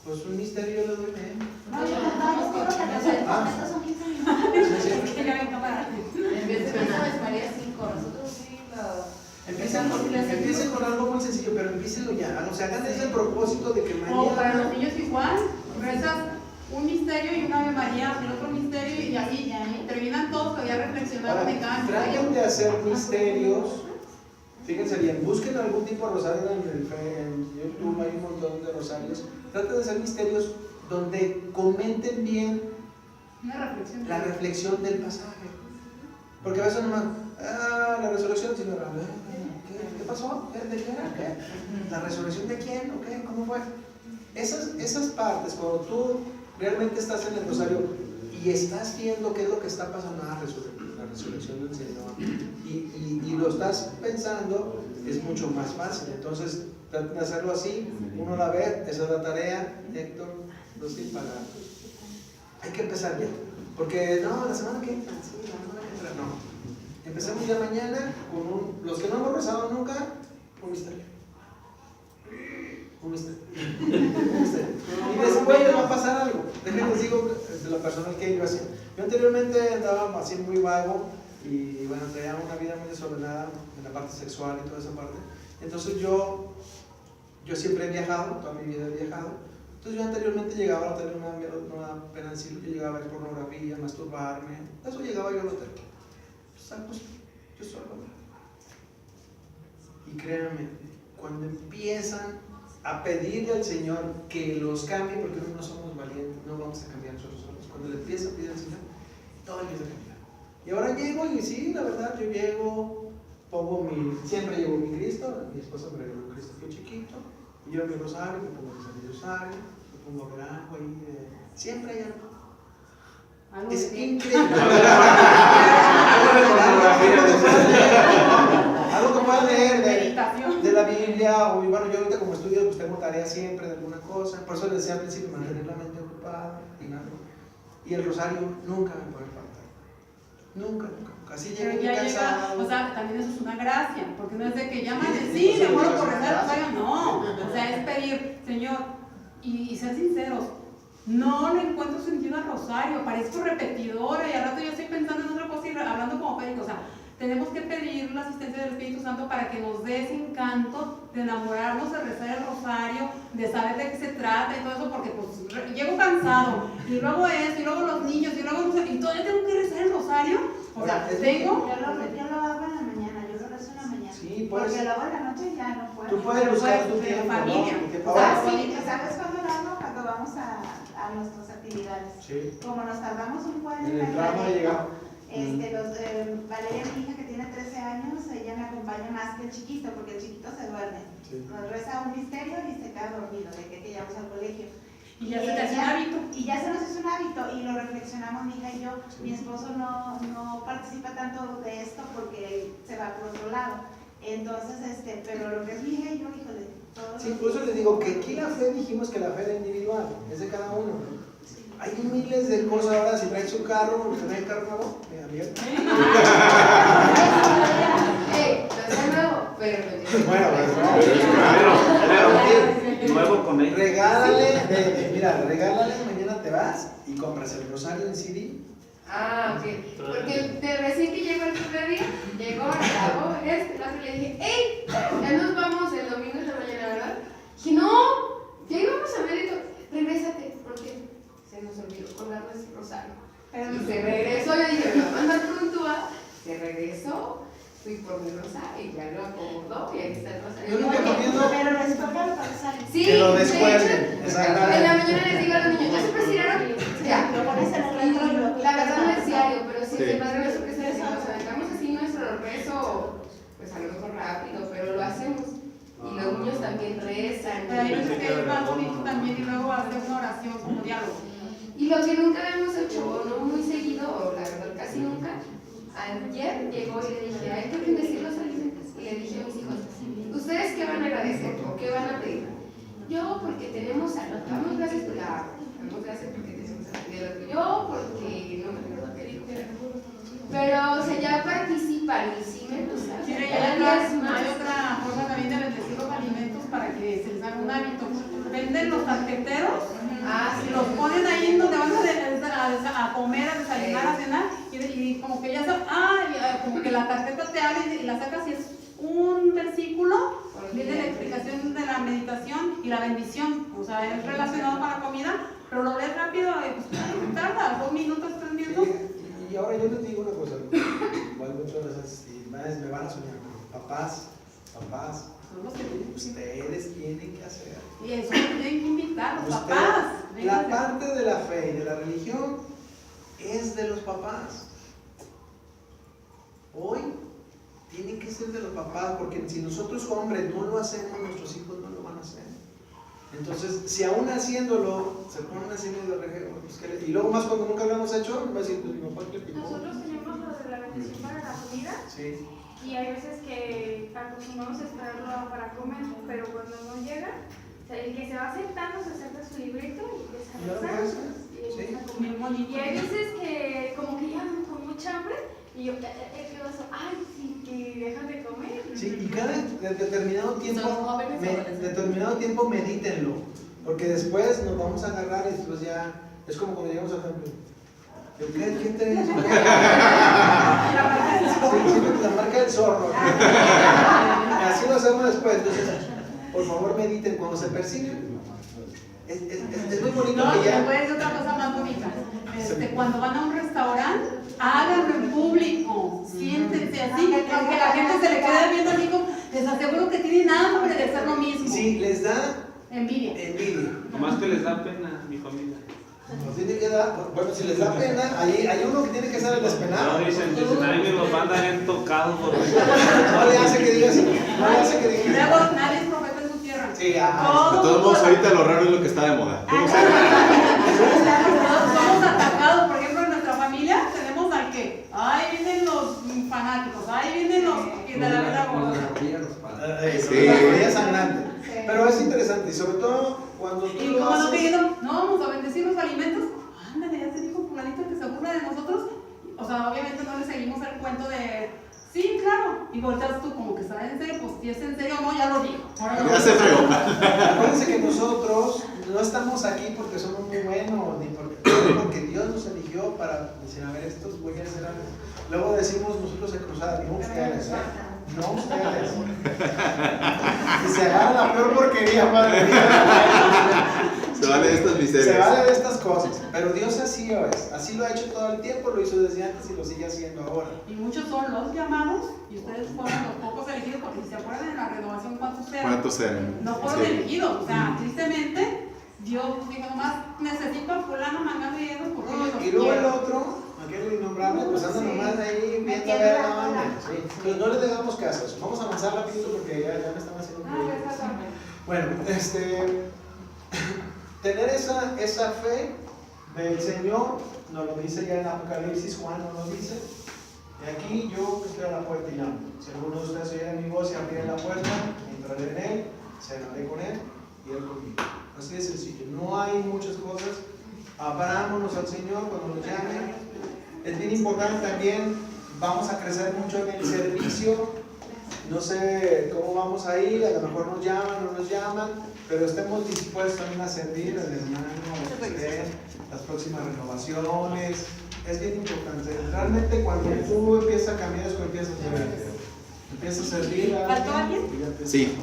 A: Pues un misterio yo le doy medio.
F: No, yo contamos con estos son 15 minutos.
E: Es que ya ven cámara.
D: En vez de Aves María 5, nosotros sí lo...
A: Empieza empiecen con algo muy sencillo, pero empiecenlo ya. O sea, hagan ese propósito de que mañana.
E: O para los niños igual, rezas un misterio y una Ave María, el otro misterio y así, y terminan todos que ya reflexionaron en cada
A: Traten de hacer misterios. Fíjense bien, busquen algún tipo de rosario en YouTube, hay un montón de rosarios. Traten de hacer misterios donde comenten bien la reflexión del pasaje. Porque a veces nomás, la resurrección, sino, ¿qué pasó? ¿De qué era? ¿Qué? ¿La resurrección de quién? ¿O qué? ¿Cómo fue? Esas partes, cuando tú realmente estás en el rosario y estás viendo qué es lo que está pasando, la resurrección del Señor, y lo estás pensando, es mucho más fácil. Entonces, traten de hacerlo así, uno la ve, esa es la tarea, Héctor, hay que empezar bien, porque no, la semana que entra, no. Empecemos ya mañana con los que no hemos rezado nunca, un misterio. Y después les va a pasar algo. Déjenles digo de lo personal que yo hacía. Yo anteriormente andaba así muy vago y bueno, traía una vida muy desordenada en la parte sexual y toda esa parte. Entonces yo siempre he viajado, toda mi vida he viajado. Entonces yo anteriormente llegaba a tener una pena decirlo, yo llegaba a ver pornografía, masturbarme, eso llegaba yo al hotel. Pues, yo solo. Y créanme, cuando empiezan a pedirle al Señor que los cambie, porque no somos valientes, no vamos a cambiar nosotros solos. Cuando le empieza a pedir al Señor, todo empieza a cambiar. Y ahora llego y sí, la verdad, yo llego, siempre llevo mi Cristo, mi esposa me regaló un Cristo muy chiquito, y yo mi rosario, me pongo mi rosario, me pongo a ver algo ahí, siempre hay algo. Es increíble. Algo que puedas leer de la Biblia, o bueno, yo ahorita como estudio pues tengo tarea siempre de alguna cosa, por eso les decía al principio, mantener la mente ocupada y el rosario nunca me puede faltar, nunca, así llego muy cansado.
E: O sea, también eso es una gracia, porque no es de que ya amanecí, me muero por rezar el rosario, no, o sea, es pedir, Señor, y ser sinceros, no le encuentro sentido al rosario, parezco repetidora y al rato yo estoy pensando en otra cosa y hablando como pédico, o sea, tenemos que pedir la asistencia del Espíritu Santo para que nos dé ese encanto de enamorarnos, de rezar el rosario, de saber de qué se trata y todo eso, porque pues llego cansado, y luego eso, y luego los niños, y luego y todavía tengo que rezar el rosario, o sea, tengo...
G: Yo lo hago en la mañana, yo lo rezo en la mañana.
A: Sí, pues,
G: porque luego en la noche ya no puedo.
A: Tú puedes buscar tu tiempo,
E: familia.
A: ¿no?
G: Sí, ¿sabes cuándo lo hago? Cuando vamos a nuestras actividades.
A: Sí.
G: Como nos tardamos un buen
A: En el tramo de llegar.
G: Valeria, mi hija que tiene 13 años, ella me acompaña más que el chiquito, porque el chiquito se duerme.
A: Sí.
G: Nos reza un misterio y se queda dormido, de que llegamos al colegio.
E: Y ya se te hace un hábito.
G: Y ya se nos hizo un hábito y lo reflexionamos mi hija y yo.
A: Sí.
G: Mi esposo no participa tanto de esto porque se va por otro lado. Entonces, pero lo que es mi hija y yo, híjole, todo.
A: Sí, por eso les digo que aquí la fe, dijimos que la fe era individual, es de cada uno, ¿no? Hay miles de cosas ahora, si traes un carro, ¿traes un carro nuevo? Mira, bien.
F: No es nuevo, pero
A: Bueno,
B: Pero nuevo con él.
A: regálale, mañana te vas y compras el rosario en CD.
F: ok. Porque recién que llegó el primer día, llegó, acabó, y le dije, ¡ey! Ya nos vamos el domingo en la mañana, ¿verdad? Dije, no, ya íbamos a ver esto, regrésate, porque se nos olvidó colgar nuestro rosario. Y se regresó, yo dije, me va a mandar pronto, se regresó, fui por mi rosario y ya lo acomodó y ahí está el rosario.
A: Yo nunca comiendo.
G: Pero les toca el rosario.
F: Sí,
A: Que lo
F: de
A: descuelguen,
F: hecho,
A: exactamente.
F: en la mañana les digo a los niños, ¿ya se persinaron? Ya.
G: Lo pones en el retro y lo
F: La verdad no es diario, pero sí,
C: Sí.
F: el Padre Nuestro que se nos aventamos así nuestro rezo, pues a lo mejor rápido, pero lo hacemos. Y los niños también rezan.
E: Pero hay veces que es más bonito también y luego hacer una oración como diálogo.
F: Y lo que nunca habíamos hecho, o no muy seguido, o la verdad casi nunca, ayer llegó y le dije, hay que bendecir los alimentos. Y le dije a mis hijos, ¿ustedes qué van a agradecer o qué van a pedir? Yo porque tenemos salud, damos gracias por la agua, damos gracias porque tenemos salud. Yo porque no me acuerdo qué dijo. Pero, o sea, ya participan y sí me gusta.
E: Sí,
F: Cada día es más.
E: hay otra forma también de bendecir los alimentos para que se les haga un hábito. Venden los tarjeteros y los ponen ahí en donde van a comer, a desayunar, a cenar y como que ya sabes, como que la tarjeta te abre y la sacas y es un un versículo, viene la explicación de la meditación y la bendición. O sea, es relacionado con la comida, pero lo lees rápido y pues tarda 2 minutos, 3 minutos.
A: Sí, y ahora yo les digo una cosa, igual muchas veces me van a soñar, papás,
E: Son los que tienen.
A: ustedes tienen que hacer.
E: Y eso tienen que invitar los
A: Usted-
E: papás.
A: La parte de la fe y de la religión es de los papás. Hoy tiene que ser de los papás, porque si nosotros hombres no lo hacemos, nuestros hijos no lo van a hacer. Entonces, si aún haciéndolo, se ponen así medio rejego, pues, y luego más cuando nunca lo hemos hecho, va a decir, pues mi papá le picó.
F: Nosotros tenemos lo de la bendición para la comida.
A: Sí.
F: Y hay veces que acostumbramos a esperarlo para comer, pero cuando no llega, o sea, el que se va sentando se saca su librito y empieza a
A: ¿Ya lo
F: rezar
A: ves?
F: y empieza a
E: Muy
F: comer.
E: bonito.
F: Y hay veces que como que ya con mucha hambre y yo, ¿qué pasó? Ay, sí, que dejan de comer.
A: Sí, y cada determinado tiempo,
D: Son jóvenes o adolescentes.
A: determinado tiempo medítenlo, porque después nos vamos a agarrar y después ya, es como cuando llegamos al templo. Yo, ¿qué te dice? Sí, la marca del zorro. Así lo hacemos después. Entonces, por favor, mediten cuando se persiguen. Es muy bonito
E: No,
A: que
E: y
A: ya.
E: después es otra cosa más bonita. Cuando van a un restaurante, háganlo en público. Siéntense así, aunque la gente se le quede viendo así como, les aseguro que tienen hambre de hacer lo mismo.
A: Sí, les da
E: Envidia.
A: envidia.
B: Nomás que les da pena mi familia.
A: Nos tiene que dar, bueno, si les da pena, hay uno que tiene que ser el despenado.
B: No, dicen, ay, mi papá anda bien tocado por mí.
A: No le hace que digas, no le hace que digas.
E: Luego, nadie es profeta en su tierra.
A: Sí,
C: De todos modos, ahorita lo raro es lo que está de moda.
E: Somos atacados, por ejemplo, en nuestra familia tenemos al que, ahí vienen los fanáticos, ahí vienen los que de la verdad gorda.
A: Sí, la rodilla sangrante. Pero es interesante, y sobre todo cuando tú
E: Y
A: lo
E: como no
A: haces.
E: pidiendo, no vamos a bendecir los alimentos, ándale, ya se dijo fulanito que se burla de nosotros. O sea, obviamente no le seguimos el cuento de, sí, claro. Y volteas tú como que sabes en serio, pues si es en serio o no, ya lo dijo. Ahora lo
C: Ya se fregó.
A: Acuérdense que nosotros no estamos aquí porque somos muy buenos, ni porque Dios nos eligió para decir, a ver, estos voy a hacer algo. Luego decimos nosotros en cruzada, no ustedes, no ustedes. Y se agarra la peor porquería, madre mía.
C: Se vale de estas miserias.
A: Se vale de estas cosas, pero Dios así es, así lo ha hecho todo el tiempo, lo hizo desde antes y lo sigue haciendo ahora.
E: Y muchos son los llamados y ustedes fueron los pocos elegidos, porque si se acuerdan en la renovación, ¿cuántos eran?
C: ¿Cuántos eran?
E: No fueron
C: Sí.
E: elegidos, o sea, tristemente, Dios dijo nomás, necesito a fulano, mangano y eso, porque yo los
A: Y luego el
E: quiero.
A: otro, aquel innombrable, pues anda
G: Sí.
A: nomás ahí viendo a
G: Metiendo
A: ver
G: la
A: la onda.
G: cola.
A: Sí. Entonces no le damos caso a eso. Vamos a avanzar rápido porque ya me están haciendo un poquito. Bueno, tener esa fe del Señor, nos lo dice ya en Apocalipsis, Juan nos lo dice. Y aquí yo estoy a la puerta y llamo. Si alguno de ustedes oye mi voz y abre la puerta, entraré en él, cenaré con él y él conmigo. Así de sencillo. No hay muchas cosas. Abrámonos al Señor cuando nos llame. Es bien importante también, vamos a crecer mucho en el servicio. No sé cómo vamos a ir, a lo mejor nos llaman o no nos llaman, pero estemos dispuestos también a servir al hermano, a usted, las próximas renovaciones. Es bien importante. Realmente cuando tú empiezas a cambiar es cuando empiezas a servir. Empiezas a servir a
E: ¿Faltó alguien?
A: y ya empiezas
C: Sí.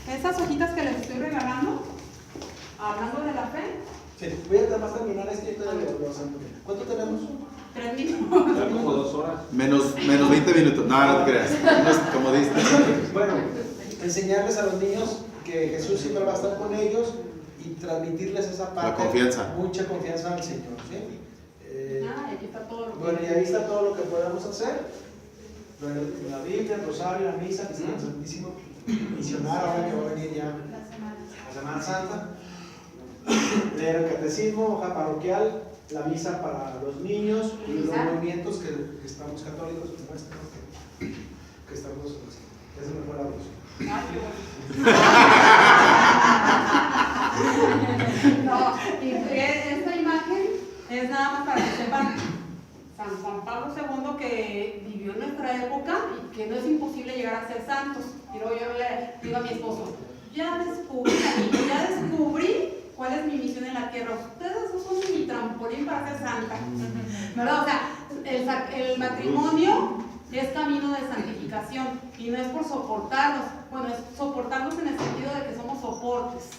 E: Esas hojitas que les estoy regalando, hablando de la fe,
A: Sí, voy a terminar este de los santos. ¿Cuánto tenemos?
E: 3 minutos.
B: Ya como 2 horas.
C: Menos 20 minutos. No, no te creas. Como diste.
A: Bueno, enseñarles a los niños que Jesús siempre va a estar con ellos y transmitirles esa parte.
C: La confianza.
A: Mucha confianza al Señor. ¿Sí?
E: Aquí está todo lo que...
A: Bueno, y ahí está todo lo que podemos hacer. Bueno, la Biblia, el rosario, la misa, que es el Santísimo Misionario, ahora que va a venir ya la Semana Santa. Leer el catecismo, hoja parroquial, la misa para los niños y los movimientos que estamos católicos, como este, ¿no? que estamos, esa me fue la voz.
E: No, y esta imagen es nada más para que sepan, San Juan Pablo II, que vivió en nuestra época y que no es imposible llegar a ser santos. Y luego yo le digo a mi esposo, ya descubrí, amigo, ya descubrí cuál es mi misión en la tierra. Ustedes son mi trampolín para ser santa. ¿Verdad? O sea, el matrimonio es camino de santificación y no es por soportarnos, bueno, es soportarnos en el sentido de que somos soportes,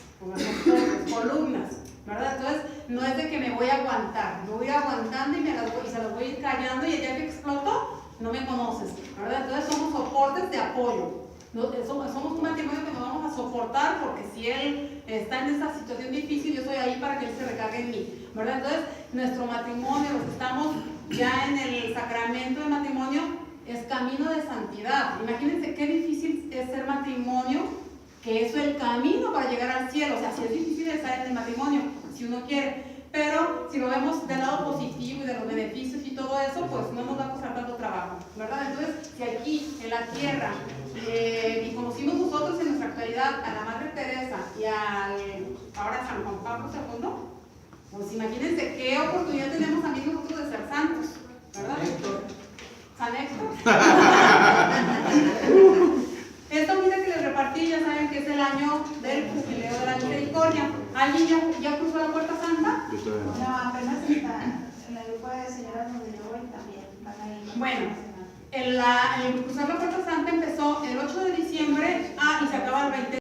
E: columnas, ¿verdad? Entonces, no es de que me voy a aguantar, me voy a ir aguantando y se las voy a ir callando y el día que exploto, no me conoces, ¿verdad? Entonces, somos soportes de apoyo. Somos un matrimonio que nos vamos a soportar porque si él está en esta situación difícil, yo estoy ahí para que él se recargue en mí, ¿verdad? Entonces, nuestro matrimonio, los que estamos ya en el sacramento del matrimonio, es camino de santidad. Imagínense qué difícil es ser matrimonio, que eso es el camino para llegar al cielo. O sea, si es difícil estar en el matrimonio, si uno quiere, pero si lo vemos del lado positivo y de los beneficios y todo eso, pues no nos va a costar tanto trabajo, ¿verdad? Entonces, si aquí en la tierra y conocimos nosotros en nuestra actualidad a la Madre Teresa y ahora San Juan Pablo II, pues imagínense qué oportunidad tenemos también nosotros de ser santos, ¿verdad? San Héctor. Esta unidad que les repartí, ya saben que es el año del jubileo de la misericordia. ¿Alguien ya cruzó la Puerta Santa?
G: No, apenas está en el grupo de señoras donde yo voy también van a ir.
E: Bueno, el cruzar la Puerta Santa empezó el 8 de diciembre y se acaba el 20